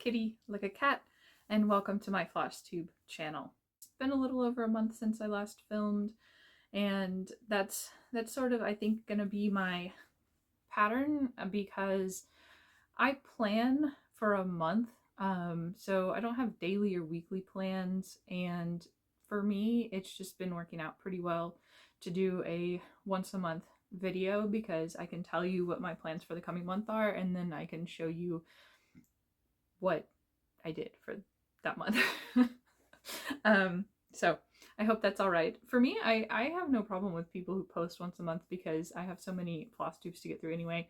kitty like a cat, and welcome to my Flosstube channel. It's been a little over a month since I last filmed, and that's sort of, I think, gonna be my pattern because I plan for a month, so I don't have daily or weekly plans, and for me it's just been working out pretty well to do a once a month video because I can tell you what my plans for the coming month are, and then I can show you what I did for that month. So I hope that's all right. For me, I have no problem with people who post once a month because I have so many floss tubes to get through anyway.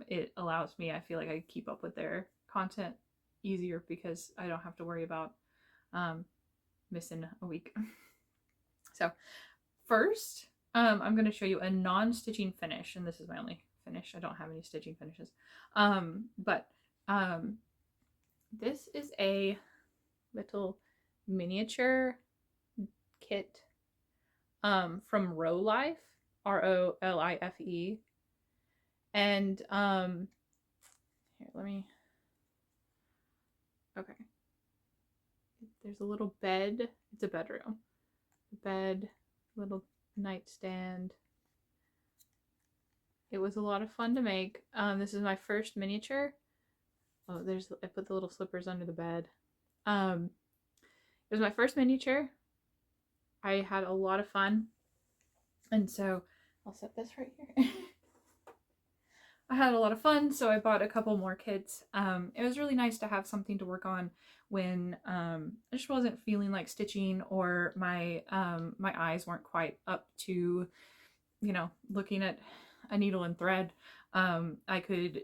It allows me, I feel like I keep up with their content easier because I don't have to worry about missing a week. So first, I'm going to show you a non-stitching finish, and this is my only finish. I don't have any stitching finishes. This is a little miniature kit from Rolife, Rolife, and here, let me, okay, there's a little bed. It's a bedroom, bed, little nightstand. It was a lot of fun to make. This is my first miniature. Oh, I put the little slippers under the bed. It was my first miniature. I had a lot of fun. And so I'll set this right here. I had a lot of fun, so I bought a couple more kits. It was really nice to have something to work on when I just wasn't feeling like stitching, or my my eyes weren't quite up to, you know, looking at a needle and thread. I could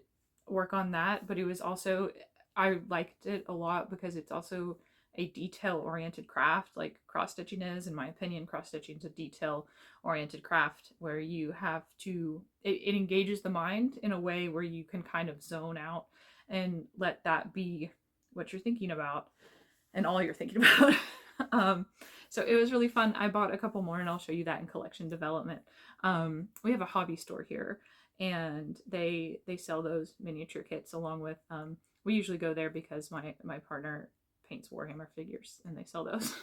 work on that, but it was also, I liked it a lot because it's also a detail-oriented craft, like cross-stitching is. In my opinion, cross-stitching is a detail-oriented craft where you have to, it engages the mind in a way where you can kind of zone out and let that be what you're thinking about and all you're thinking about. So it was really fun. I bought a couple more, and I'll show you that in collection development. We have a hobby store here, and they sell those miniature kits along with, we usually go there because my partner paints Warhammer figures, and they sell those.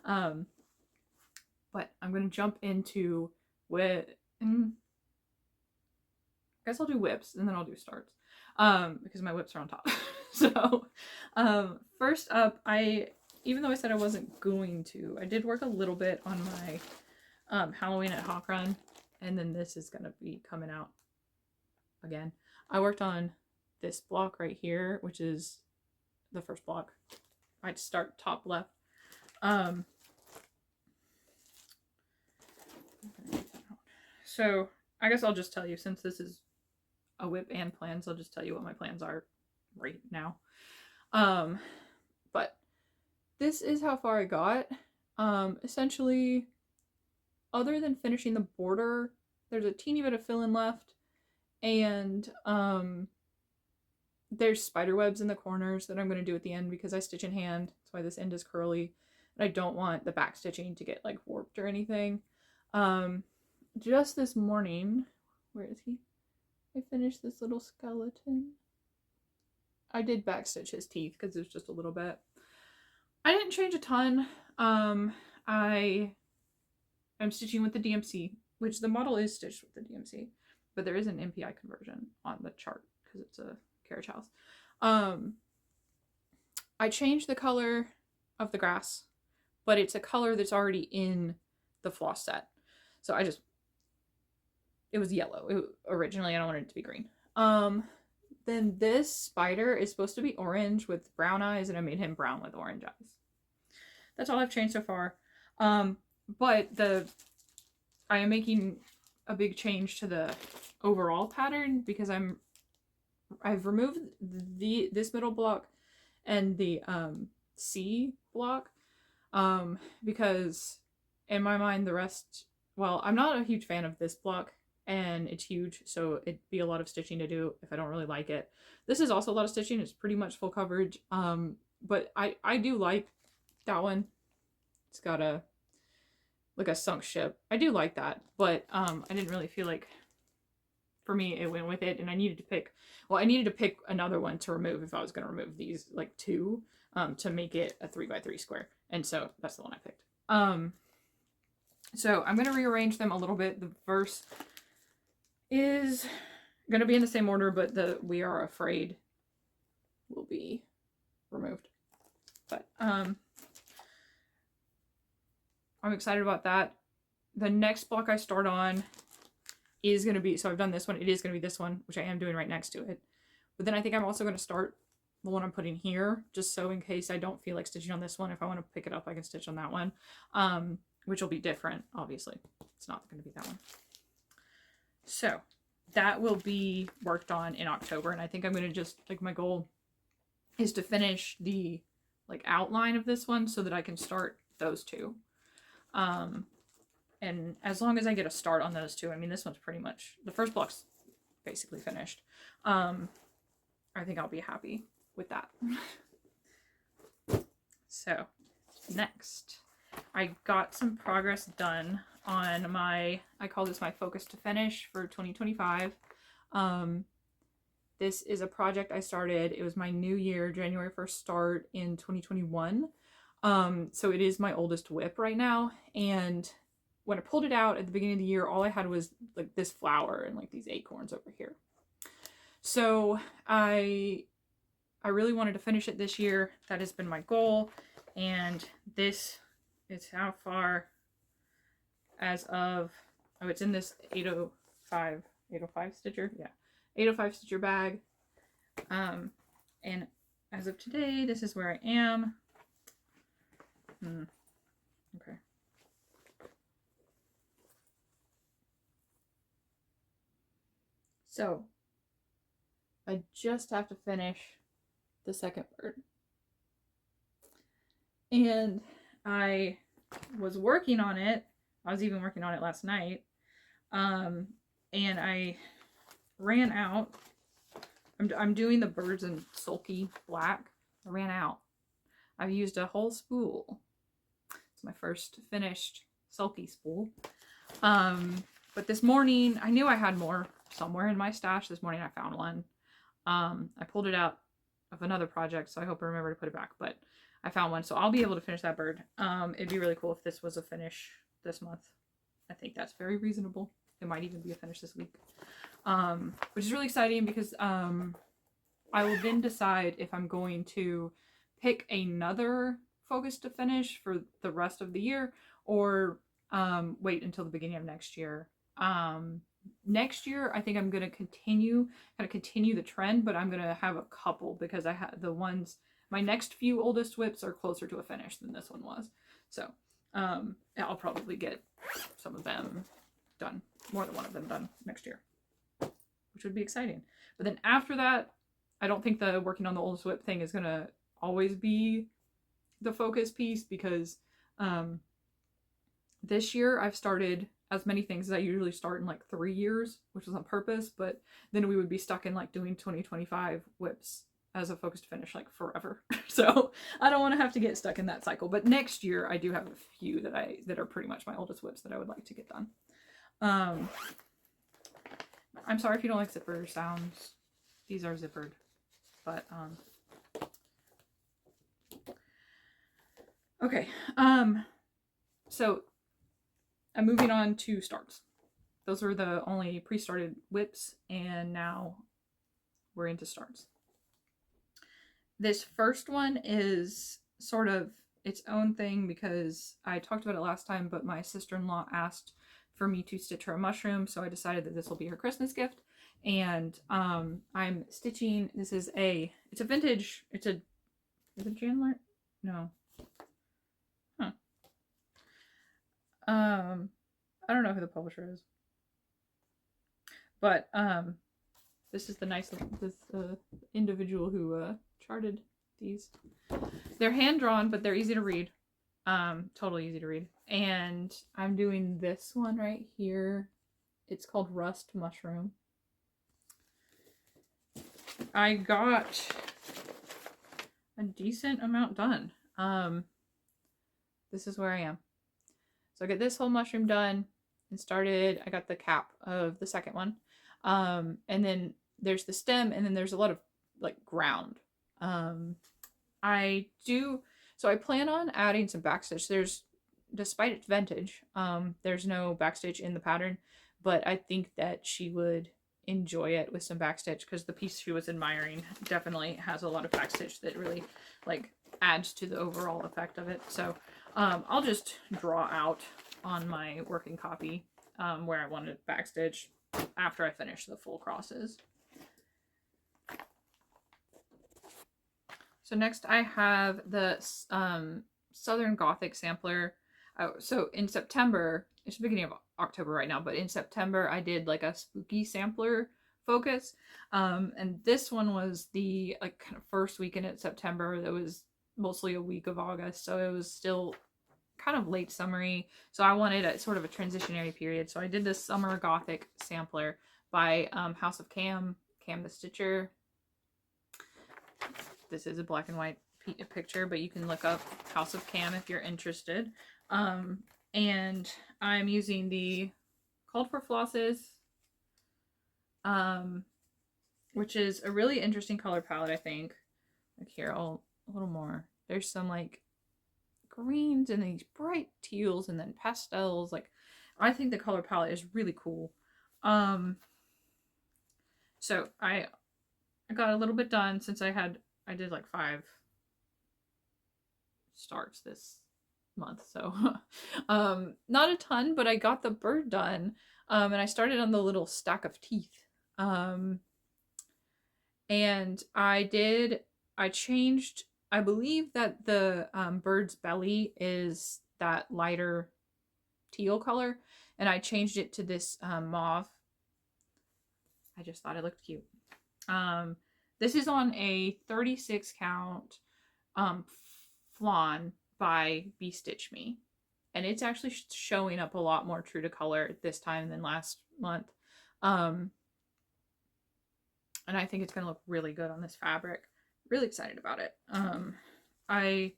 But I'm going to jump into I guess I'll do whips and then I'll do starts, because my whips are on top. So first up, even though I said I wasn't going to, I did work a little bit on my Halloween at Hawk Run, and then this is going to be coming out again. I worked on this block right here, which is the first block. I'd start top left. So I guess I'll just tell you, since this is a whip and plans, I'll just tell you what my plans are right now. But this is how far I got. Essentially, other than finishing the border, there's a teeny bit of fill-in left, and there's spider webs in the corners that I'm going to do at the end because I stitch in hand. That's why this end is curly, and I don't want the back stitching to get like warped or anything. Just this morning, where is he? I finished this little skeleton. I did backstitch his teeth because it was just a little bit. I didn't change a ton. I am stitching with the DMC, which the model is stitched with the DMC, but there is an MPI conversion on the chart because it's a carriage house. I changed the color of the grass, but it's a color that's already in the floss set. So it was yellow. Originally, I don't want it to be green. Then this spider is supposed to be orange with brown eyes, and I made him brown with orange eyes. That's all I've changed so far. But I am making a big change to the overall pattern because I've removed this middle block and the C block, because in my mind the rest, well, I'm not a huge fan of this block, and it's huge, so it'd be a lot of stitching to do if I don't really like it. This is also a lot of stitching. It's pretty much full coverage, but I do like that one. It's got a sunk ship. I do like that, but I didn't really feel like for me, it went with it. And I needed to pick another one to remove if I was going to remove these, like, two, to make it a 3x3 square. And so that's the one I picked. So I'm going to rearrange them a little bit. The verse is going to be in the same order, but the We Are Afraid will be removed. But I'm excited about that. The next block I start on is going to be, so I've done this one, it is going to be this one, which I am doing right next to it. But then I think I'm also going to start the one I'm putting here, just so in case I don't feel like stitching on this one, if I want to pick it up, I can stitch on that one, which will be different, obviously. It's not going to be that one. So that will be worked on in October, and I think I'm going to just, like, my goal is to finish the, like, outline of this one so that I can start those two. And as long as I get a start on those two, I mean, this one's pretty much, the first block's basically finished. I think I'll be happy with that. So next, I got some progress done on my, I call this my focus to finish for 2025. This is a project I started. It was my new year, January 1st start in 2021. So it is my oldest whip right now. And when I pulled it out at the beginning of the year, all I had was, like, this flower and, like, these acorns over here. So I really wanted to finish it this year. That has been my goal. And this is how far as of, oh, it's in this 805 stitcher. Yeah. 805 stitcher bag. And as of today, this is where I am. Okay. So I just have to finish the second bird. And I was working on it. I was even working on it last night. And I ran out. I'm doing the birds in sulky black. I ran out. I've used a whole spool. It's my first finished sulky spool. But this morning, I knew I had more somewhere in my stash. This morning I found one. I pulled it out of another project, so I hope I remember to put it back, but I found one, so I'll be able to finish that bird. It'd be really cool if this was a finish this month. I think that's very reasonable. It might even be a finish this week, which is really exciting because I will then decide if I'm going to pick another focus to finish for the rest of the year or wait until the beginning of next year. Next year, I think I'm going to continue the trend, but I'm going to have a couple because I have the ones, my next few oldest whips are closer to a finish than this one was. So, I'll probably get some of them done, more than one of them done next year, which would be exciting. But then after that, I don't think the working on the oldest whip thing is going to always be the focus piece because, this year I've started as many things as I usually start in, like, 3 years, which was on purpose, but then we would be stuck in, like, doing 2025 whips as a focus to finish, like, forever. So I don't want to have to get stuck in that cycle. But next year I do have a few that are pretty much my oldest whips that I would like to get done. I'm sorry if you don't like zipper sounds. These are zippered, but okay. So I'm moving on to starts. Those were the only pre-started whips, and now we're into starts. This first one is sort of its own thing because I talked about it last time, but my sister-in-law asked for me to stitch her a mushroom, so I decided that this will be her Christmas gift. And I'm stitching, it's a vintage, is it Chandler? No. Huh. I don't know who the publisher is, but this is the nice individual who charted these. They're hand drawn, but they're easy to read. Totally easy to read. And I'm doing this one right here. It's called Rust Mushroom. I got a decent amount done. This is where I am. So I got this whole mushroom done and started. I got the cap of the second one. And then there's the stem, and then there's a lot of like ground. Um, so I plan on adding some backstitch. Despite its vintage, there's no backstitch in the pattern, but I think that she would enjoy it with some backstitch because the piece she was admiring definitely has a lot of backstitch that really like adds to the overall effect of it. So I'll just draw out on my working copy where I want it backstitch after I finish the full crosses. So next I have the Southern Gothic sampler. So in September, it's the beginning of October right now, but in September I did like a spooky sampler focus. And this one was the like kind of first weekend in September. That was mostly a week of August, so it was still kind of late summery. So I wanted a sort of a transitionary period. So I did this Summer Gothic sampler by House of Cam the Stitcher. This is a black and white picture, but you can look up House of Cam if you're interested. And I'm using the Called for Flosses, which is a really interesting color palette, I think. Like here, a little more. There's some like greens and these bright teals and then pastels. Like, I think the color palette is really cool. So I got a little bit done since I did like 5 starts this month, so not a ton, but I got the bird done. And I started on the little stack of teeth. And I changed, I believe that the bird's belly is that lighter teal color, and I changed it to this mauve. I just thought it looked cute. This is on a 36 count flan by Be Stitch Me, and it's actually showing up a lot more true to color this time than last month. And I think it's going to look really good on this fabric. Really excited about it. I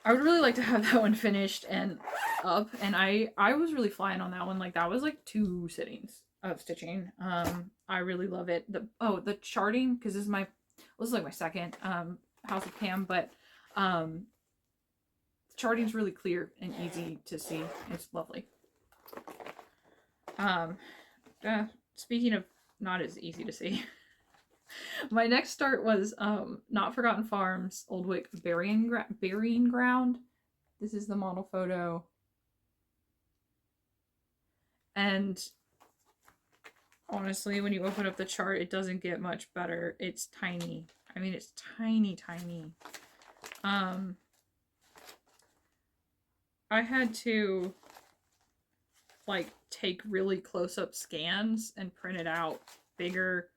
would really like to have that one finished and up, and I was really flying on that one. Like, that was like 2 sittings of stitching. I really love it. The charting, because this is like my second House of Cam, but charting's really clear and easy to see. It's lovely. Speaking of not as easy to see, my next start was Not Forgotten Farms Old Wick Burying Ground. This is the model photo, and honestly, when you open up the chart, it doesn't get much better. It's tiny. I mean, it's tiny. I had to like take really close-up scans and print it out bigger,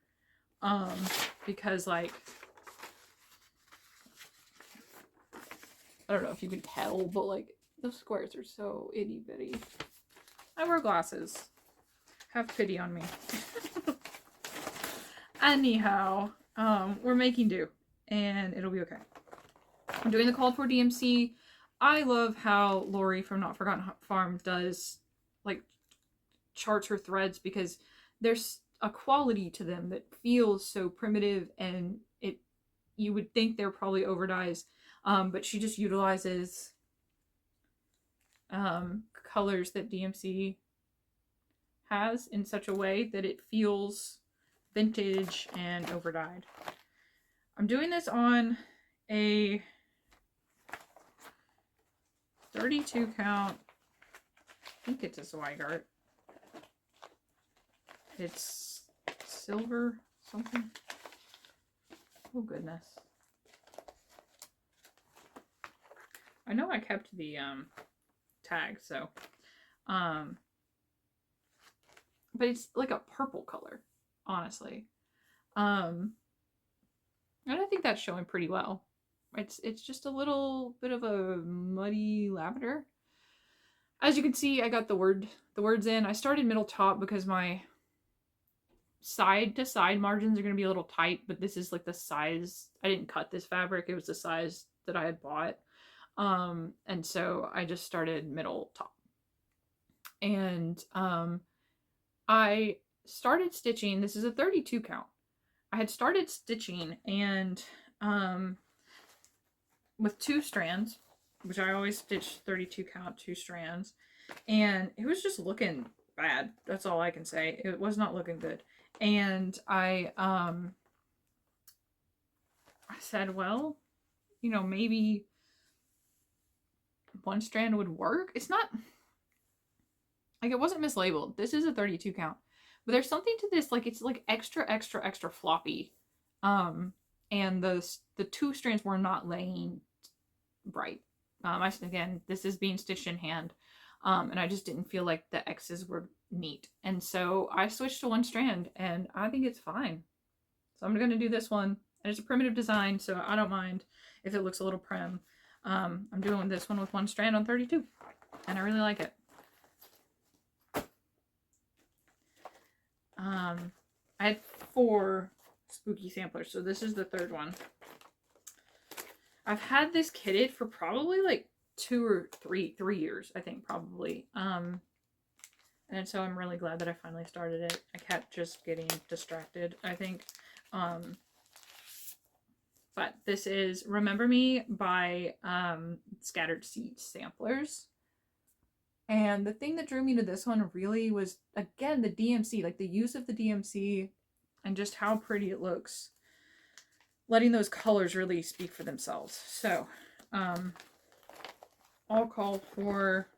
because like, I don't know if you can tell, but like the squares are so itty bitty. I wear glasses. Have pity on me. Anyhow, we're making do, and it'll be okay. I'm doing the Called for DMC. I love how Lori from Not Forgotten Farm does, like, charts her threads, because there's a quality to them that feels so primitive, and you would think they're probably overdyes, but she just utilizes colors that DMC has in such a way that it feels vintage and overdyed. I'm doing this on a 32 count, I think it's a Zweigart. It's silver something. Oh goodness. I know I kept the tag, so but it's like a purple color, honestly. And I think that's showing pretty well. It's just a little bit of a muddy lavender. As you can see, I got the words in. I started middle top because my side to side margins are going to be a little tight, but this is like the size. I didn't cut this fabric. It was the size that I had bought. And so I just started middle top. And I started stitching. This is a 32 count. I had started stitching and with 2 strands, which I always stitch 32 count 2 strands, and it was just looking bad. That's all I can say. It was not looking good. And I said, well, you know, maybe 1 strand would work. It's not like, it wasn't mislabeled. This is a 32 count. But there's something to this, like it's like extra floppy. And the 2 strands were not laying right. Again, this is being stitched in hand. And I just didn't feel like the X's were neat. And so I switched to 1 strand, and I think it's fine. So I'm going to do this one. And it's a primitive design, so I don't mind if it looks a little prim. I'm doing this one with 1 strand on 32, and I really like it. I had 4 spooky samplers, so this is the 3rd one. I've had this kitted for probably like 2 or 3 years, I think, probably. And so I'm really glad that I finally started it. I kept just getting distracted, I think. But this is Remember Me by Scattered Seeds Samplers. And the thing that drew me to this one really was, again, the DMC, like the use of the DMC and just how pretty it looks. Letting those colors really speak for themselves. So, I'll call for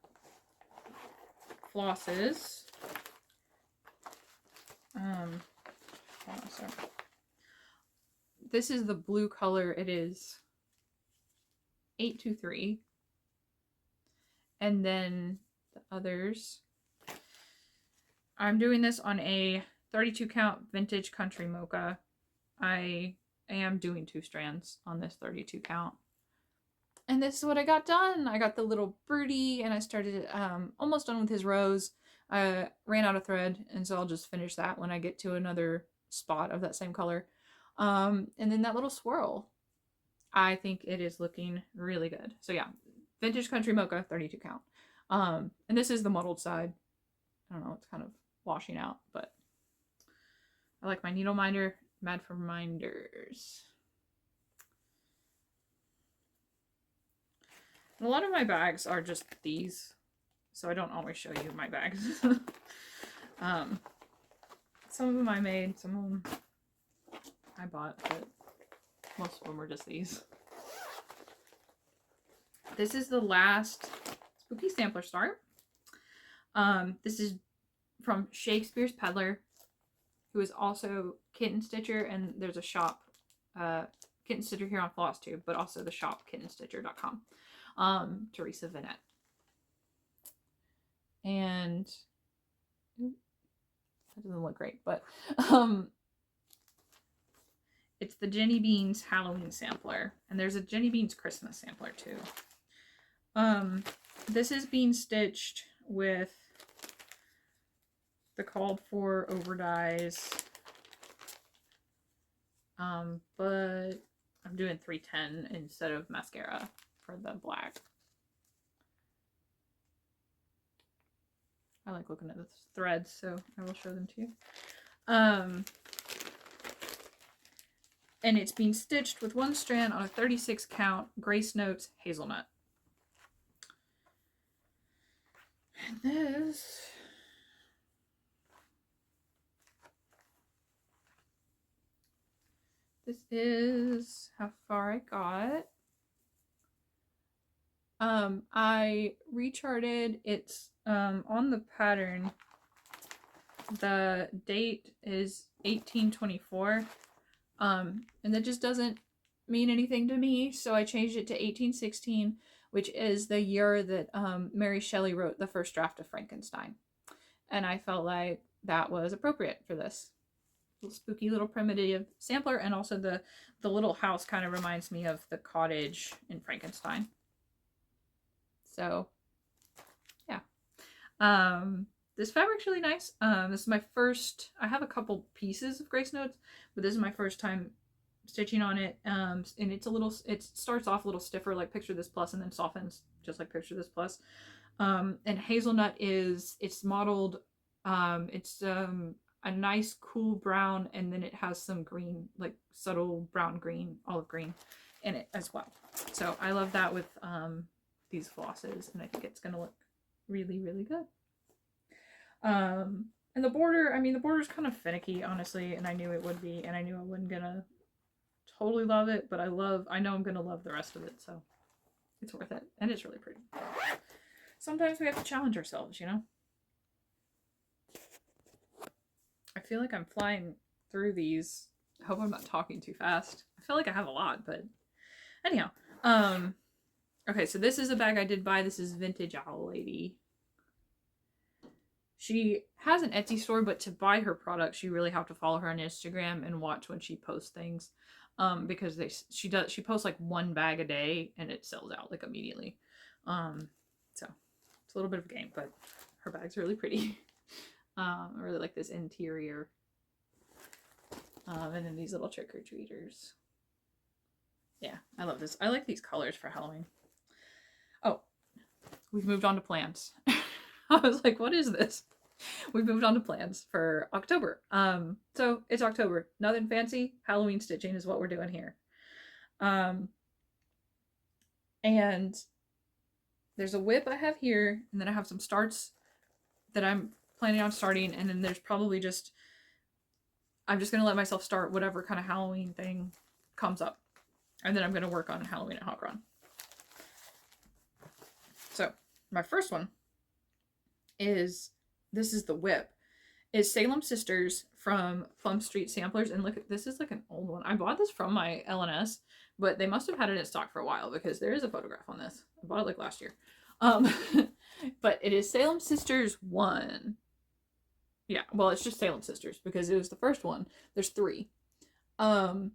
flosses. Hold on, sorry. This is the blue color. It is 823. And then the others. I'm doing this on a 32 count vintage country mocha. I am doing 2 strands on this 32 count. And this is what I got done. I got the little birdie, and I started almost done with his rose. I ran out of thread, and so I'll just finish that when I get to another spot of that same color. And then that little swirl. I think it is looking really good. So yeah, vintage country mocha, 32 count. And this is the muddled side. I don't know, it's kind of washing out, but I like my needle minder. Mad for minders. And a lot of my bags are just these, so I don't always show you my bags. Some of them I made, some of them I bought, but most of them were just these. This is the last spooky sampler start. This is from Shakespeare's Peddler, who is also Kitten Stitcher, and there's a shop, Kitten Stitcher here on Flosstube, but also the shop kittenstitcher.com. Teresa Vinette. And that doesn't look great, but it's the Jenny Beans Halloween sampler, and there's a Jenny Beans Christmas sampler too. This is being stitched with the called for overdyes, but I'm doing 310 instead of mascara for the black. I like looking at the threads, so I will show them to you. And it's being stitched with 1 strand on a 36 count Grace Notes hazelnut. And this is how far I got. I recharted. It's on the pattern. The date is 1824. And that just doesn't mean anything to me, so I changed it to 1816, which is the year that Mary Shelley wrote the first draft of Frankenstein. And I felt like that was appropriate for this little spooky little primitive sampler, and also the little house kind of reminds me of the cottage in Frankenstein. So yeah, this fabric's really nice. This is my first, I have a couple pieces of Grace Notes, but this is my first time stitching on it. And it's a little, it starts off a little stiffer like Picture This Plus, and then softens just like Picture This Plus. And hazelnut is, it's modeled, it's a nice cool brown, and then it has some green, like subtle brown green, olive green in it as well. So I love that with these flosses, and I think it's gonna look really, really good. And the border, I mean, the border's kind of finicky, honestly, and I knew it would be, and I knew I wasn't gonna totally love it, but I know I'm gonna love the rest of it, so it's worth it, and it's really pretty. Sometimes we have to challenge ourselves, you know? I feel like I'm flying through these. I hope I'm not talking too fast. I feel like I have a lot, but anyhow. Okay, so this is a bag I did buy. This is Vintage Owl Lady. She has an Etsy store, but to buy her products, you really have to follow her on Instagram and watch when she posts things. Because she posts like one bag a day and it sells out like immediately. So it's a little bit of a game, but her bag's really pretty. I really like this interior. And then these little trick-or-treaters. Yeah, I love this. I like these colors for Halloween. Oh, we've moved on to plans. I was like, what is this? We've moved on to plans for October. So it's October. Nothing fancy. Halloween stitching is what we're doing here. And there's a whip I have here, and then I have some starts that I'm planning on starting, and then there's probably just, I'm just going to let myself start whatever kind of Halloween thing comes up. And then I'm going to work on Halloween at Hawk Run. So, my first one is, this is the whip. It's Salem Sisters from Plum Street Samplers. And look, this is like an old one. I bought this from my LNS, but they must have had it in stock for a while because there is a photograph on this. I bought it like last year. But it is Salem Sisters 1. Yeah, well, it's just Salem Sisters because it was the first one. There's 3. And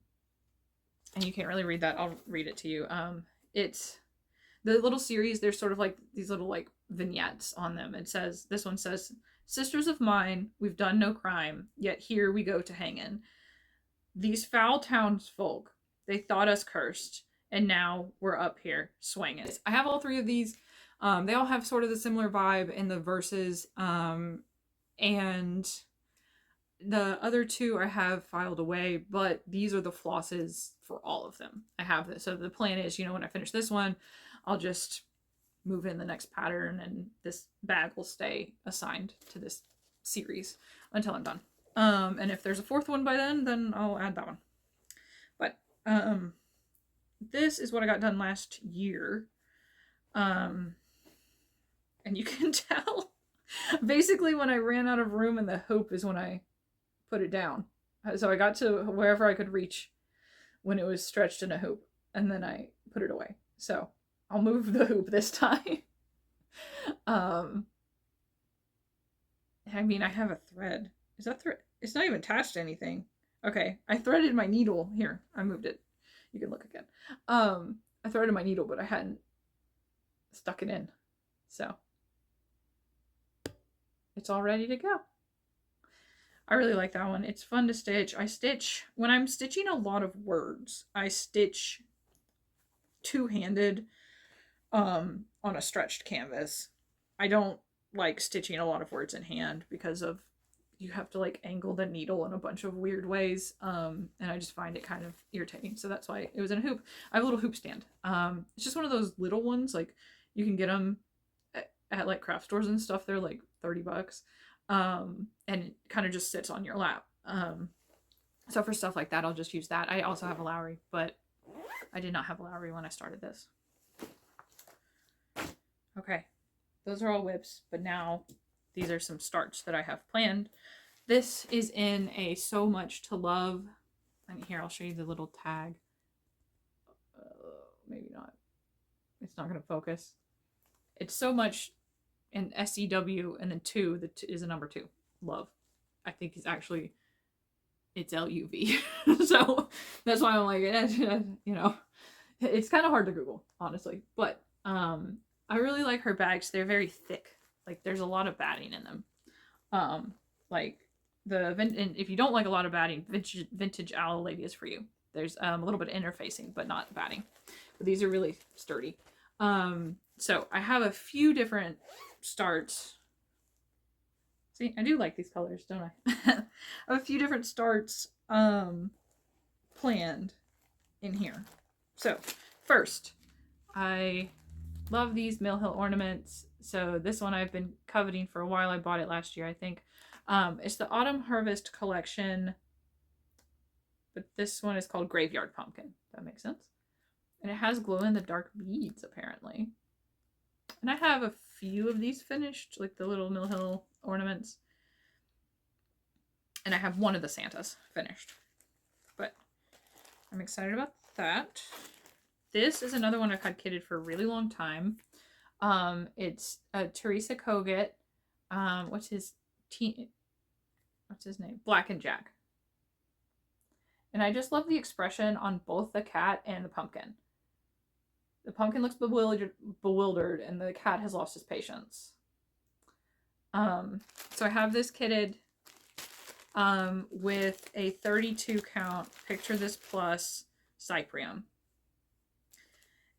you can't really read that. I'll read it to you. It's the little series. There's sort of like these little like vignettes on them. It says, this one says, "Sisters of mine, we've done no crime, yet here we go to hangin'. These foul townsfolk, they thought us cursed, and now we're up here swinging." I have all 3 of these. They all have sort of the similar vibe in the verses. And the other 2 I have filed away, but these are the flosses for all of them. I have this. So the plan is, when I finish this one, I'll just move in the next pattern and this bag will stay assigned to this series until I'm done. And if there's a 4th one by then I'll add that one. But this is what I got done last year. And you can tell basically when I ran out of room in the hoop is when I put it down. So I got to wherever I could reach when it was stretched in a hoop, and then I put it away. So I'll move the hoop this time. I mean, I have a thread. Is that thread? It's not even attached to anything. Okay, I threaded my needle. Here, I moved it. You can look again. I threaded my needle, but I hadn't stuck it in. So it's all ready to go. I really like that one. It's fun to stitch. When I'm stitching a lot of words, I stitch two-handed on a stretched canvas. I don't like stitching a lot of words in hand because of you have to like angle the needle in a bunch of weird ways, and I just find it kind of irritating. So that's why it was in a hoop. I have a little hoop stand. It's just one of those little ones, like you can get them at like craft stores and stuff. They're like $30. And it kind of just sits on your lap. So for stuff like that, I'll just use that. I also have a Lowry, but I did not have a Lowry when I started this. Okay, those are all whips, but now these are some starts that I have planned. This is in a So Much to Love. And here, I'll show you the little tag. Maybe not. It's not going to focus. It's So Much in SEW, and then 2, is a number 2. Love. I think it's LUV. So that's why I'm like, it's kind of hard to Google, honestly. But I really like her bags. They're very thick. Like there's a lot of batting in them. And if you don't like a lot of batting, Vintage Owl Lady is for you. There's a little bit of interfacing, but not batting. But these are really sturdy. So I have a few different starts See, I do like these colors, don't I? I have a few different starts planned in here. So, first, I love these Mill Hill ornaments. So this one I've been coveting for a while. I bought it last year, I think. It's the Autumn Harvest collection, but this one is called Graveyard Pumpkin. That makes sense. And it has glow-in-the-dark beads, apparently. And I have a few of these finished, like the little Mill Hill ornaments. And I have one of the Santas finished. But I'm excited about that. This is another one I've had kitted for a really long time. It's Teresa Kogut. What's his name? Black and Jack. And I just love the expression on both the cat and the pumpkin. The pumpkin looks bewildered, and the cat has lost his patience. So I have this kitted with a 32 count Picture This Plus Cyprium.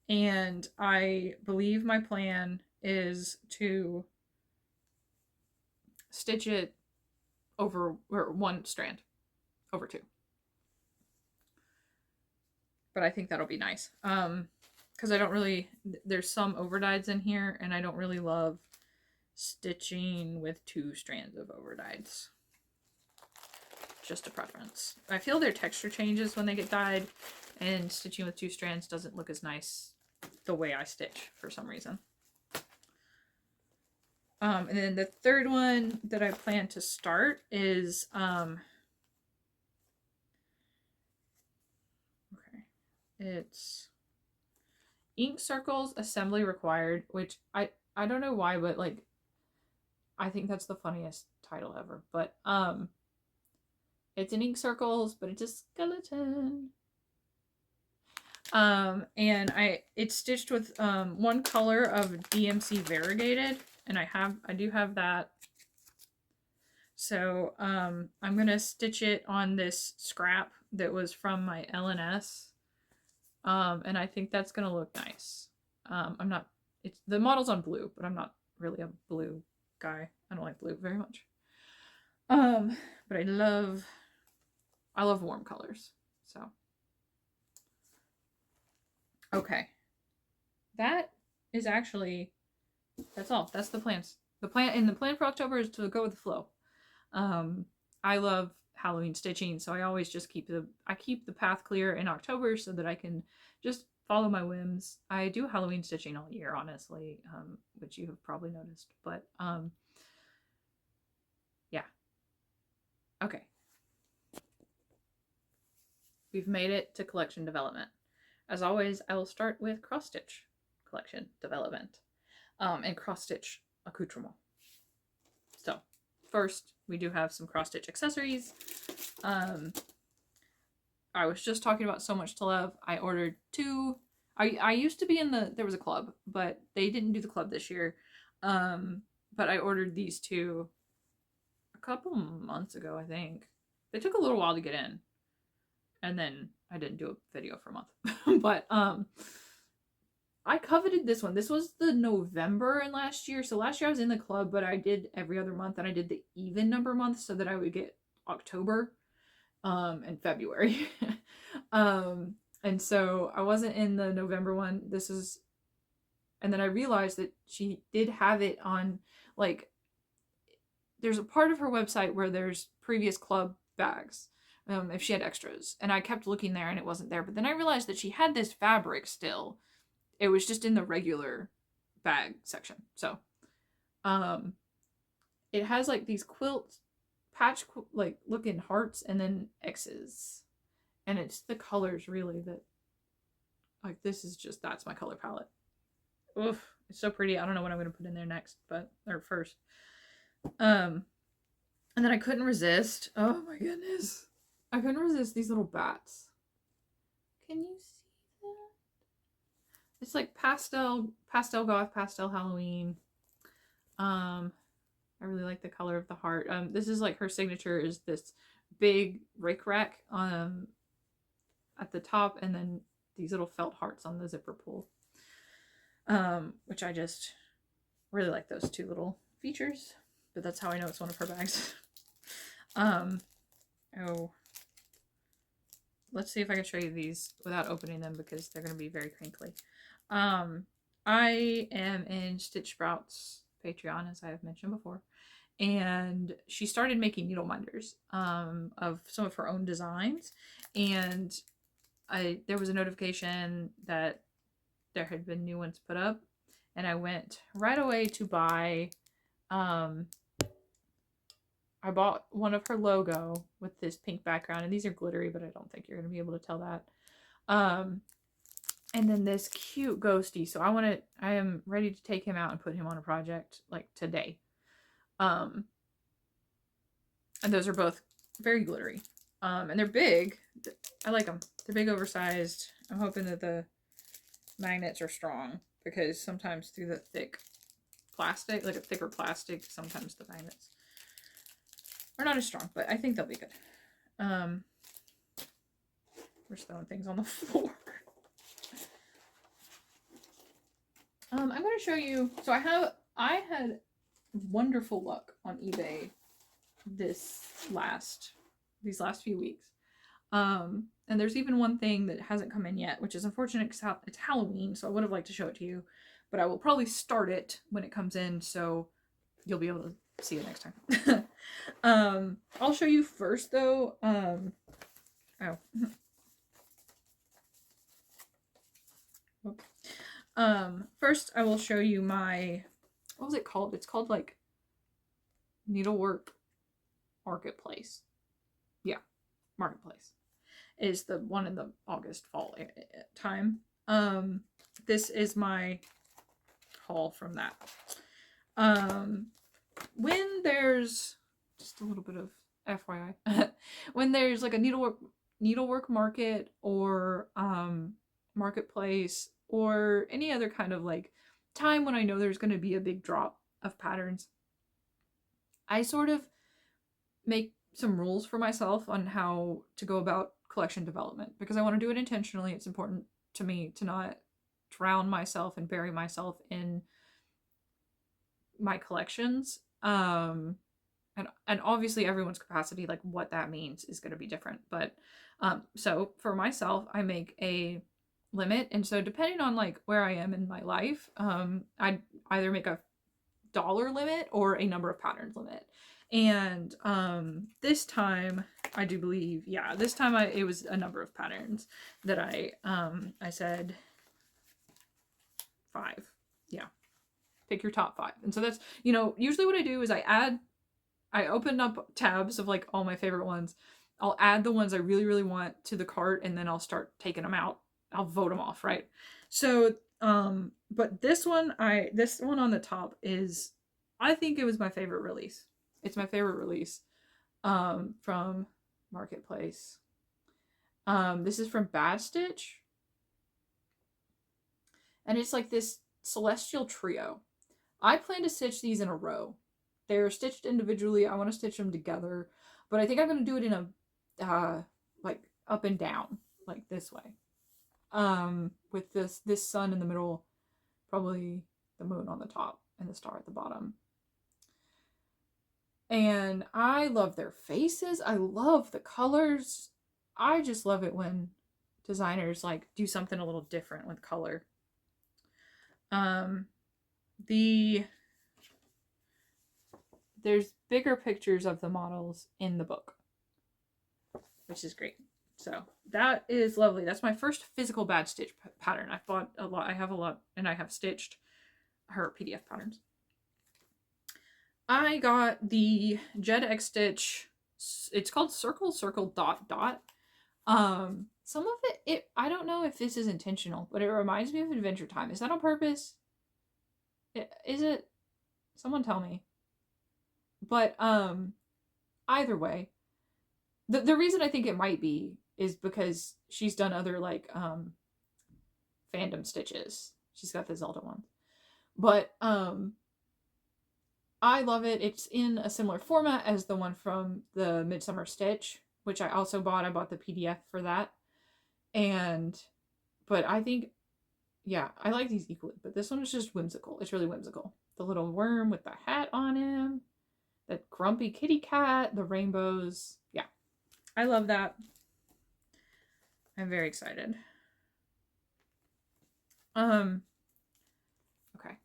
And I believe my plan is to stitch it over, or one strand over two. But I think that'll be nice. Because I don't really, there's some overdyes in here, and I don't really love stitching with two strands of overdyes. Just a preference. I feel their texture changes when they get dyed, and stitching with two strands doesn't look as nice the way I stitch for some reason. And then the third one that I plan to start is it's Ink Circles Assembly Required, which I don't know why, but like I think that's the funniest title ever. But it's an Ink Circles, but it's a skeleton. And it's stitched with one color of DMC Variegated, and I do have that. So I'm gonna stitch it on this scrap that was from my LNS. And I think that's gonna look nice. It's the model's on blue, but I'm not really a blue guy. I don't like blue very much. But I love warm colors. So okay. That is actually, that's all. That's the plans. The plan for October is to go with the flow. I love Halloween stitching, so I always just keep the path clear in October so that I can just follow my whims. I do Halloween stitching all year, honestly, which you have probably noticed, but yeah. Okay. We've made it to collection development. As always, I will start with cross stitch collection development and cross stitch accoutrement. So first, we do have some cross stitch accessories. I was just talking about So Much to Love. I ordered two. I used to be in there was a club, but they didn't do the club this year. But I ordered these two a couple months ago, I think. They took a little while to get in. And then I didn't do a video for a month. But I coveted this one. This was the November in last year. So last year I was in the club, but I did every other month, and I did the even number month so that I would get October and February. And so I wasn't in the November one. And then I realized that she did have it on, like, there's a part of her website where there's previous club bags. If she had extras, and I kept looking there and it wasn't there, but then I realized that she had this fabric still. It was just in the regular bag section. So it has like these patch like looking hearts and then X's, and it's the colors really that, like, that's my color palette. Oof, it's so pretty. I don't know what I'm gonna put in there next, or first. And then I couldn't resist. Oh my goodness. I couldn't resist these little bats. Can you see that? It's like pastel goth, pastel Halloween. I really like the color of the heart. This is like her signature is this big rickrack at the top, and then these little felt hearts on the zipper pull. Which I just really like those two little features. but that's how I know it's one of her bags. Oh, let's see if I can show you these without opening them because they're going to be very crinkly. I am in Stitch Sprout's Patreon, as I have mentioned before, and she started making needle minders of some of her own designs, and there was a notification that there had been new ones put up, and I went right away to buy. I bought one of her logo with this pink background, and these are glittery, but I don't think you're going to be able to tell that. And then this cute ghosty. So I am ready to take him out and put him on a project like today. And those are both very glittery. And they're big. I like them. They're big, oversized. I'm hoping that the magnets are strong because sometimes through the thick plastic, like a thicker plastic, sometimes the magnets are not as strong, but I think they'll be good. We're throwing things on the floor. I'm going to show you. So I had wonderful luck on eBay these last few weeks. And there's even one thing that hasn't come in yet, which is unfortunate because it's Halloween, so I would have liked to show it to you, but I will probably start it when it comes in, so you'll be able to see it next time. I'll show you first though. First I will show you my, what was it called? It's called like Needlework Marketplace. Yeah, Marketplace is the one in the August fall time. This is my haul from that. When there's just a little bit of FYI, when there's like a needlework market or marketplace or any other kind of like time when I know there's going to be a big drop of patterns, I sort of make some rules for myself on how to go about collection development because I want to do it intentionally. It's important to me to not drown myself and bury myself in my collections. And obviously everyone's capacity, like what that means, is going to be different. But so for myself, I make a limit, and so depending on like where I am in my life, I either make a dollar limit or a number of patterns limit. And this time I do believe, yeah, this time it was a number of patterns that I said 5. Yeah. Pick your top 5. And so that's, usually what I do is I open up tabs of like all my favorite ones. I'll add the ones I really, really want to the cart, and then I'll start taking them out. I'll vote them off, right? So, but this one on the top is, I think it was my favorite release. It's my favorite release from Marketplace. This is from Bad Stitch. And it's like this celestial trio. I plan to stitch these in a row. They're stitched individually. I want to stitch them together. But I think I'm going to do it in a, like, up and down, like this way. With this sun in the middle, probably the moon on the top, and the star at the bottom. And I love their faces. I love the colors. I just love it when designers, like, do something a little different with color. There's bigger pictures of the models in the book, which is great. So that is lovely. That's my first physical Bad Stitch pattern. I've bought a lot. I have a lot, and I have stitched her PDF patterns. I got the Jed X Stitch. It's called Circle Circle Dot Dot. Some of it, I don't know if this is intentional, but it reminds me of Adventure Time. Is that on purpose? Is it? Someone tell me. But either way, the reason I think it might be is because she's done other like fandom stitches. She's got the Zelda one. But I love it. It's in a similar format as the one from the Midsummer Stitch, which I also bought. I bought the PDF for that. But I think, yeah, I like these equally. But this one is just whimsical. It's really whimsical. The little worm with the hat on him. the grumpy kitty cat, the rainbows. Yeah, I love that. I'm very excited. Okay.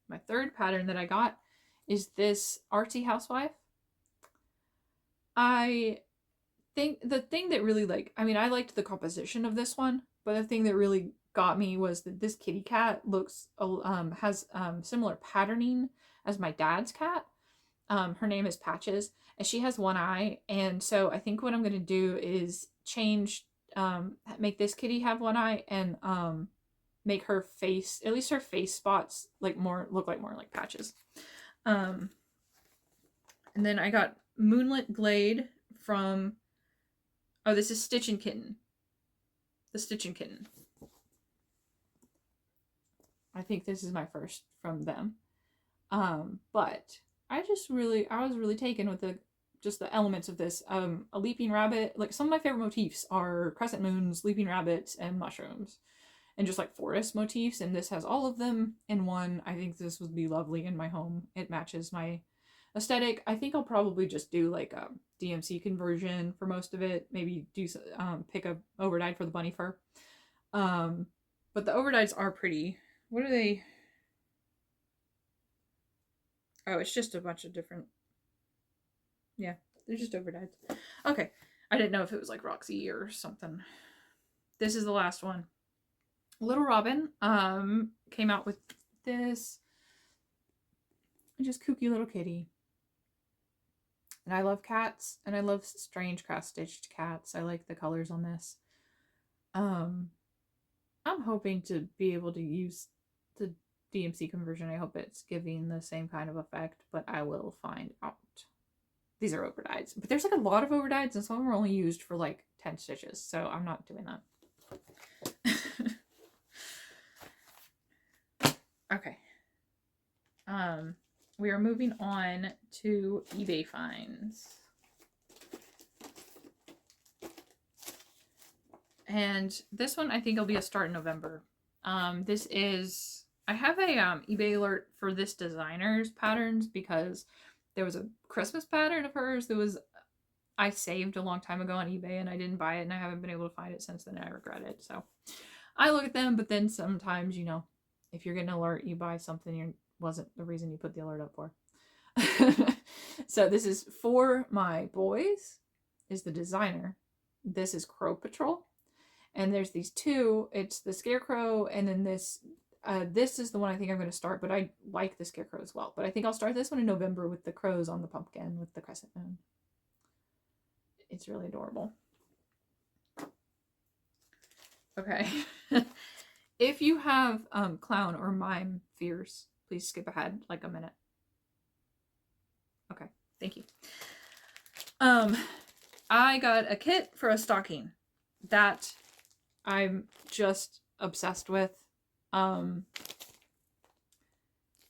My third pattern that I got is this artsy housewife. I think the thing that really I liked the composition of this one, but the thing that really got me was that this kitty cat has similar patterning as my dad's cat. Her name is Patches, and she has one eye, and so I think what I'm gonna do is make this kitty have one eye, and make her face, at least her face spots, look more like Patches. And then I got Moonlit Glade from, oh, this is Stitch and Kitten. The Stitch and Kitten. I think this is my first from them. But I was really taken with the elements of this. A leaping rabbit, like some of my favorite motifs are crescent moons, leaping rabbits, and mushrooms. And just like forest motifs, and this has all of them in one. I think this would be lovely in my home. It matches my aesthetic. I think I'll probably just do like a DMC conversion for most of it. Maybe do pick a overdyed for the bunny fur. But the overdyes are pretty. What are they? Oh, it's just a bunch of different. Yeah, they're just overdyes. Okay, I didn't know if it was like Roxy or something. This is the last one. Little Robin came out with this just kooky little kitty. And I love cats, and I love strange cross-stitched cats. I like the colors on this. I'm hoping to be able to use the DMC conversion. I hope it's giving the same kind of effect, but I will find out. These are overdyes, but there's like a lot of overdyes, and some of them are only used for like 10 stitches, so I'm not doing that. Okay. We are moving on to eBay finds. And this one I think will be a start in November. This is, I have a eBay alert for this designer's patterns because there was a Christmas pattern of hers that I saved a long time ago on eBay, and I didn't buy it, and I haven't been able to find it since then, and I regret it. So I look at them, but then sometimes, you know, if you're getting an alert, you buy something wasn't the reason you put the alert up for. So this is For My Boys is the designer. This is Crow Patrol. And there's these two. It's the Scarecrow, and then this is the one I think I'm going to start, but I like the Scarecrow as well. But I think I'll start this one in November with the crows on the pumpkin with the crescent moon. It's really adorable. Okay. If you have clown or mime fears, please skip ahead like a minute. Okay, thank you. I got a kit for a stocking that I'm just obsessed with.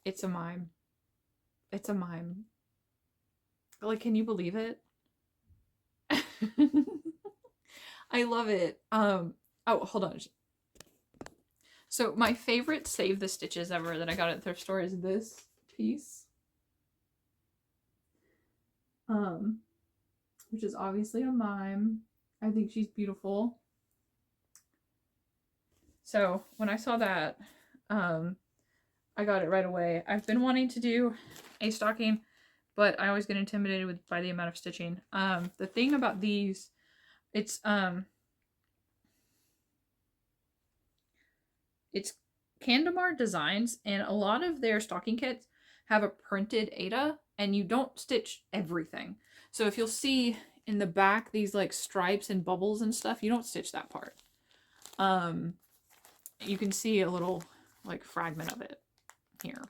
It's a mime. It's a mime. Like, can you believe it? I love it. Oh, hold on. So my favorite Save the Stitches ever that I got at the thrift store is this piece. Which is obviously a mime. I think she's beautiful. So when I saw that, I got it right away. I've been wanting to do a stocking, but I always get intimidated by the amount of stitching. The thing about these, it's Candemar Designs, and a lot of their stocking kits have a printed Ada, and you don't stitch everything. So if you'll see in the back these like stripes and bubbles and stuff, you don't stitch that part. You can see a little like fragment of it here.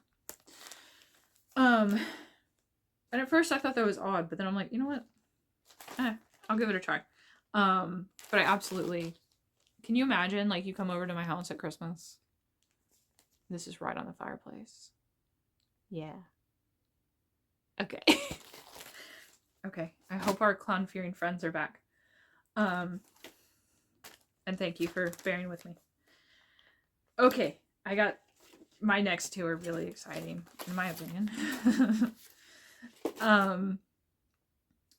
And at first I thought that was odd, but then I'm like, you know what? I'll give it a try. But I absolutely, can you imagine like you come over to my house at Christmas? This is right on the fireplace. Yeah. Okay. Okay. I hope our clown-fearing friends are back. And thank you for bearing with me. Okay. I got my next two are really exciting, in my opinion.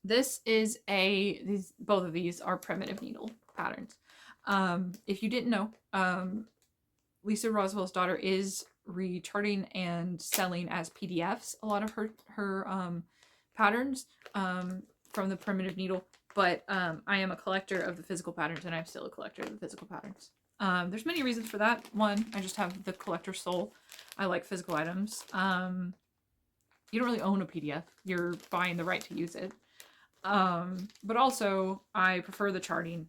This is both of these are primitive needle patterns. If you didn't know, Lisa Roswell's daughter is recharting and selling as PDFs a lot of her patterns from the primitive needle. But I am a collector of the physical patterns, and I'm still a collector of the physical patterns. There's many reasons for that. One, I just have the collector soul. I like physical items. You don't really own a PDF. You're buying the right to use it. But also, I prefer the charting.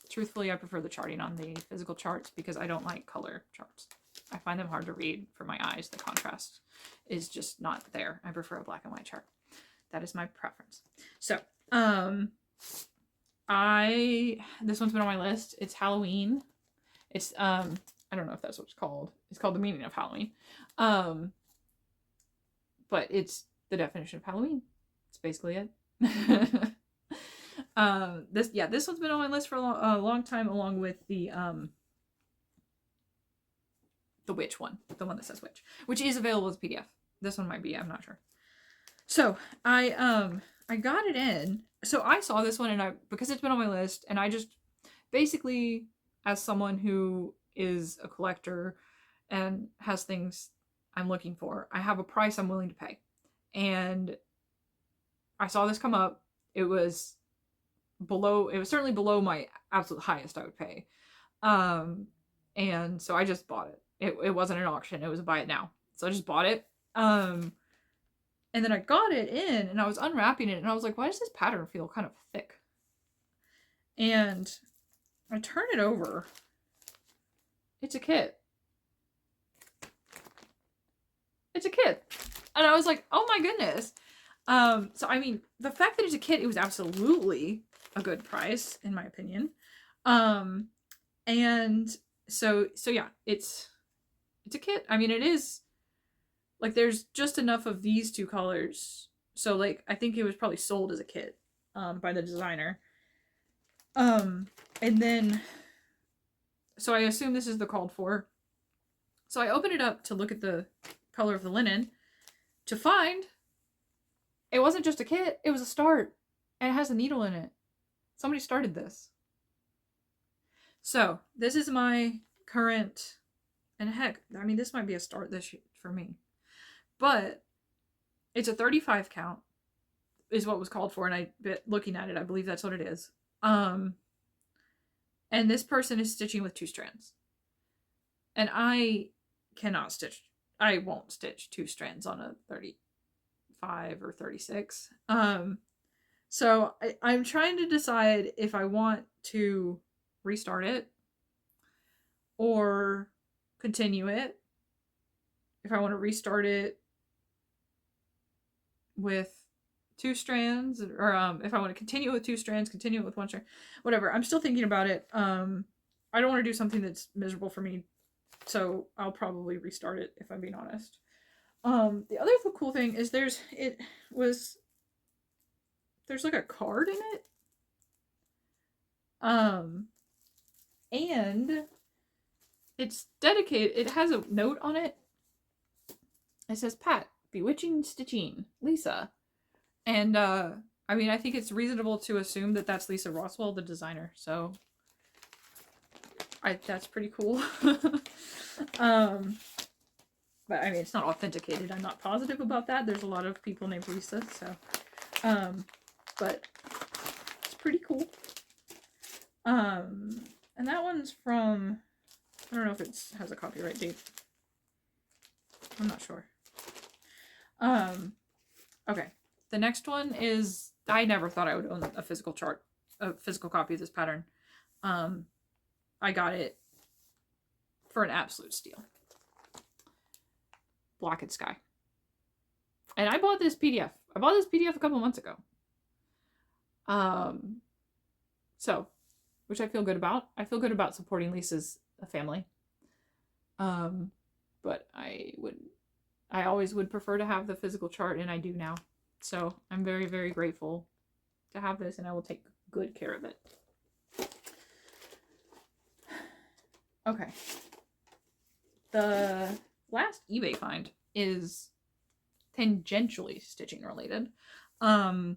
Truthfully, I prefer the charting on the physical charts because I don't like color charts. I find them hard to read for my eyes. The contrast is just not there. I prefer a black and white chart. That is my preference. So, this one's been on my list. It's Halloween. It's, I don't know if that's what it's called. It's called The Meaning of Halloween. But it's the definition of Halloween. It's basically it. This one's been on my list for a long time, along with the witch one, the one that says witch, which is available as a PDF. This one might be, I'm not sure. So I got it in. So I saw this one, and because it's been on my list, and I just basically, as someone who is a collector and has things I'm looking for, I have a price I'm willing to pay, and I saw this come up. It was certainly below my absolute highest I would pay. And so I just bought it. It wasn't an auction. It was a buy it now. So I just bought it. And then I got it in, and I was unwrapping it, and I was like, why does this pattern feel kind of thick? And I turn it over. It's a kit. It's a kit. And I was like, oh my goodness. So I mean, the fact that it's a kit, it was absolutely a good price, in my opinion. And so yeah, it's a kit. I mean, it is, like, there's just enough of these two colors. So, like, I think it was probably sold as a kit, by the designer. And then, so I assume this is the called for. So I opened it up to look at the color of the linen to find it wasn't just a kit, it was a start. And it has a needle in it. Somebody started this. So, this is my current, and heck, I mean, this might be a start this year for me. But it's a 35 count is what was called for, and looking at it, I believe that's what it is. And this person is stitching with 2 strands. And I won't stitch 2 strands on a 35 or 36. So I'm trying to decide if I want to restart it or continue it. If I want to restart it with 2 strands, or if I want to continue it with 2 strands, continue it with 1 strand, whatever. I'm still thinking about it. I don't want to do something that's miserable for me, so I'll probably restart it if I'm being honest. The other cool thing is there's like a card in it. And it's dedicated, it has a note on it. It says, Pat, bewitching stitching, Lisa. And, I mean, I think it's reasonable to assume that that's Lisa Roswell, the designer. So, that's pretty cool. But, I mean, it's not authenticated. I'm not positive about that. There's a lot of people named Lisa, so. But it's pretty cool. And that one's from, I don't know if it has a copyright date. I'm not sure. Okay. The next one is, I never thought I would own a physical copy of this pattern. I got it for an absolute steal. Black and Sky. And I bought this PDF. I bought this PDF a couple months ago. So, which I feel good about. I feel good about supporting Lisa's family. But I always would prefer to have the physical chart, and I do now. So I'm very, very grateful to have this, and I will take good care of it. Okay. The last eBay find is tangentially stitching related. I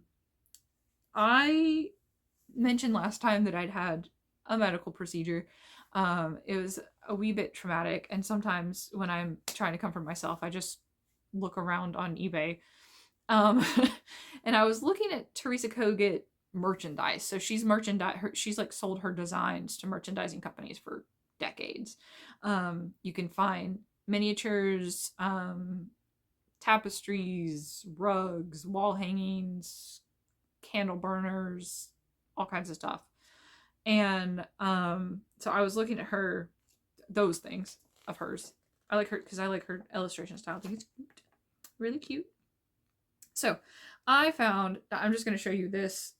mentioned last time that I'd had a medical procedure. It was a wee bit traumatic, and sometimes when I'm trying to comfort myself, I just look around on eBay. Um, and I was looking at Teresa Kogut merchandise. So she's she's like sold her designs to merchandising companies for decades. You can find miniatures, tapestries, rugs, wall hangings, candle burners, all kinds of stuff. And so I was looking at those things of hers. I like her because I like her illustration style. I think it's cute. Really cute. So I found, I'm just going to show you, this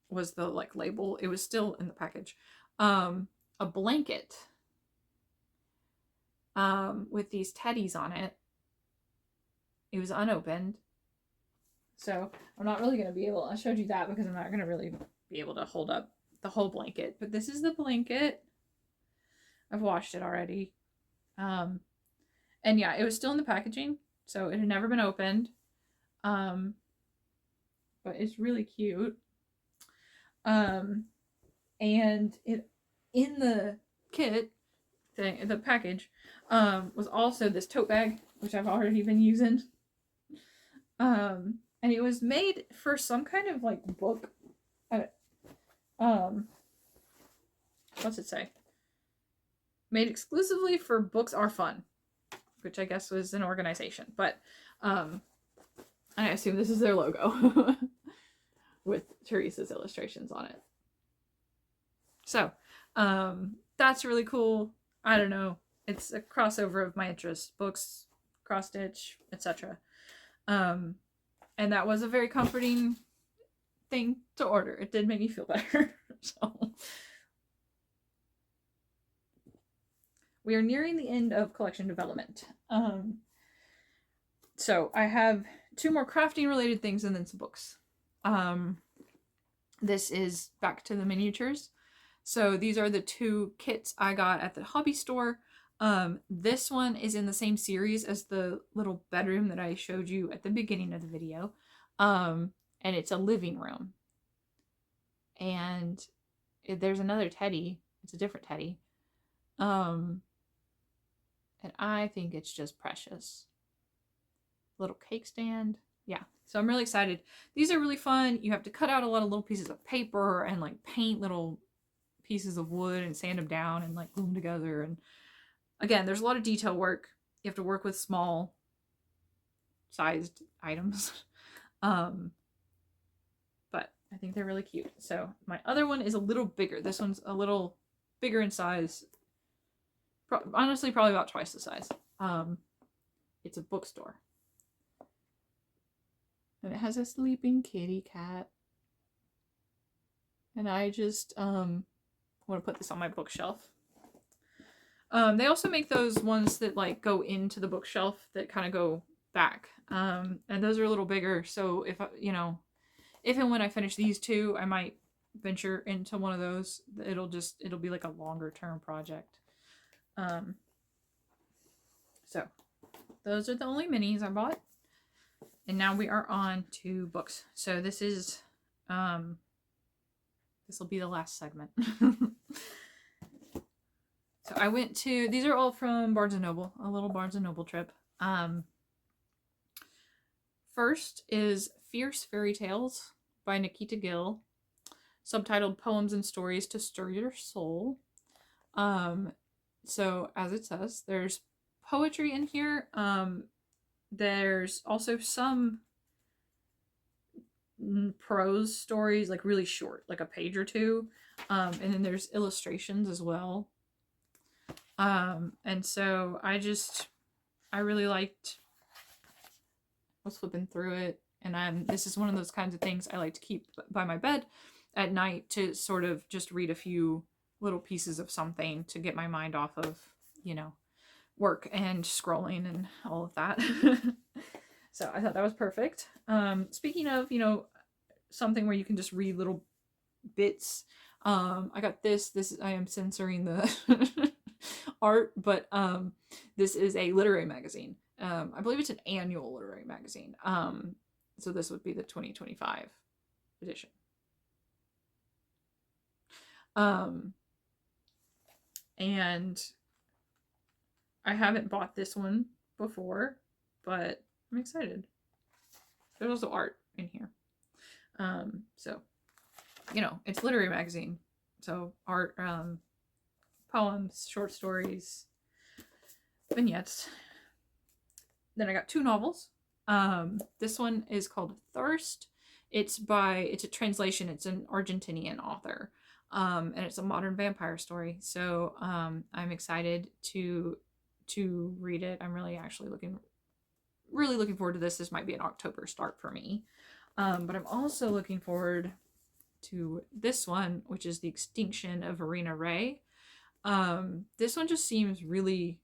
was the like label. It was still in the package. A blanket with these teddies on it. It was unopened. So I'm not really going to be able, I showed you that because I'm not going to really be able to hold up the whole blanket. But this is the blanket. I've washed it already. And yeah, it was still in the packaging. So it had never been opened. But it's really cute. And it, in the kit thing, the package, was also this tote bag, which I've already been using. And it was made for some kind of like book. What's it say? Made exclusively for Books Are Fun, which I guess was an organization, but I assume this is their logo with Teresa's illustrations on it. So that's really cool. I don't know. It's a crossover of my interests: books, cross stitch, etc. And that was a very comforting thing to order. It did make me feel better. So we are nearing the end of collection development. So I have 2 more crafting related things and then some books. This is back to the miniatures. So these are the 2 kits I got at the hobby store. This one is in the same series as the little bedroom that I showed you at the beginning of the video. And it's a living room. And there's another teddy. It's a different teddy. And I think it's just precious. Little cake stand. Yeah, so I'm really excited. These are really fun. You have to cut out a lot of little pieces of paper and like paint little pieces of wood and sand them down and like glue them together. And again, there's a lot of detail work. You have to work with small sized items. But I think they're really cute. So my other one is a little bigger. This one's a little bigger in size. Honestly, probably about twice the size. It's a bookstore. And it has a sleeping kitty cat. And I just want to put this on my bookshelf. They also make those ones that like go into the bookshelf that kind of go back. And those are a little bigger. So if if and when I finish these 2, I might venture into one of those. It'll be like a longer term project. So those are the only minis I bought. And now we are on to books. So this is, this will be the last segment. So I went to, these are all from Barnes & Noble, a little Barnes & Noble trip. First is Fierce Fairy Tales by Nikita Gill, subtitled Poems and Stories to Stir Your Soul. So as it says, there's poetry in here. There's also some prose stories, like really short, like a page or 2. And then there's illustrations as well. And so I really liked, I was flipping through it, and this is one of those kinds of things I like to keep by my bed at night to sort of just read a few little pieces of something to get my mind off of, work and scrolling and all of that. So I thought that was perfect. Speaking of, something where you can just read little bits, I got this, I am censoring the art, but this is a literary magazine, I believe it's an annual literary magazine. So this would be the 2025 edition. And I haven't bought this one before, but I'm excited. There's also art in here. So, you know, it's a literary magazine. So art, poems, short stories, vignettes. Then I got 2 novels. This one is called Thirst. It's a translation. It's an Argentinian author. And it's a modern vampire story. So I'm excited to read it. I'm really looking forward to this. This might be an October start for me. But I'm also looking forward to this one, which is The Extinction of Verena Rae. This one just seems really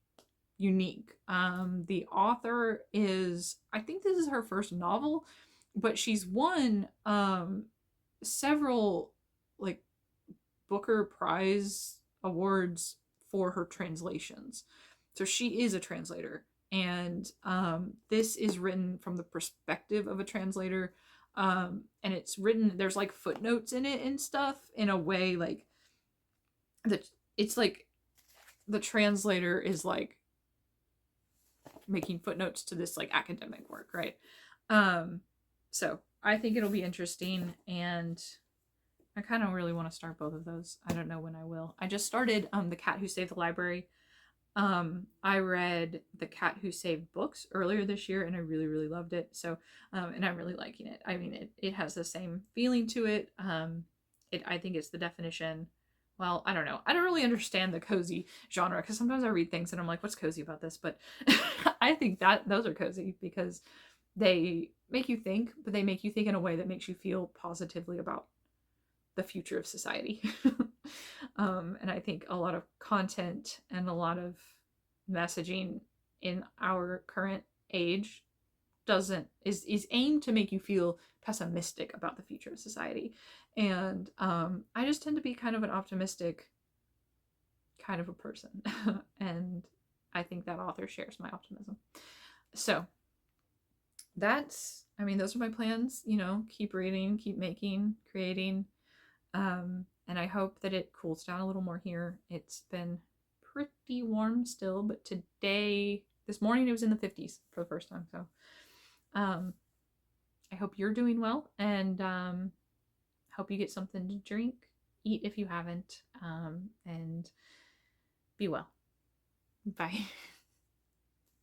unique. The author is, I think this is her first novel, but she's won several like Booker Prize awards for her translations. So she is a translator, and this is written from the perspective of a translator. And it's written, there's like footnotes in it and stuff in a way like that. It's like the translator is like making footnotes to this like academic work, right? So I think it'll be interesting, and I kind of really want to start both of those. I don't know when I will. I just started The Cat Who Saved the Library. I read The Cat Who Saved Books earlier this year, and I really, really loved it. So, and I'm really liking it. I mean, it has the same feeling to it. I think it's the definition. Well, I don't know. I don't really understand the cozy genre, because sometimes I read things and I'm like, what's cozy about this? But I think that those are cozy because they make you think, but they make you think in a way that makes you feel positively about the future of society. And I think a lot of content and a lot of messaging in our current age is aimed to make you feel pessimistic about the future of society. And I just tend to be kind of an optimistic kind of a person. And I think that author shares my optimism. So those are my plans, you know, keep reading, keep making, creating. And I hope that it cools down a little more here. It's been pretty warm still, but this morning it was in the 50s for the first time. So I hope you're doing well, and hope you get something to drink, eat if you haven't, and be well. Bye.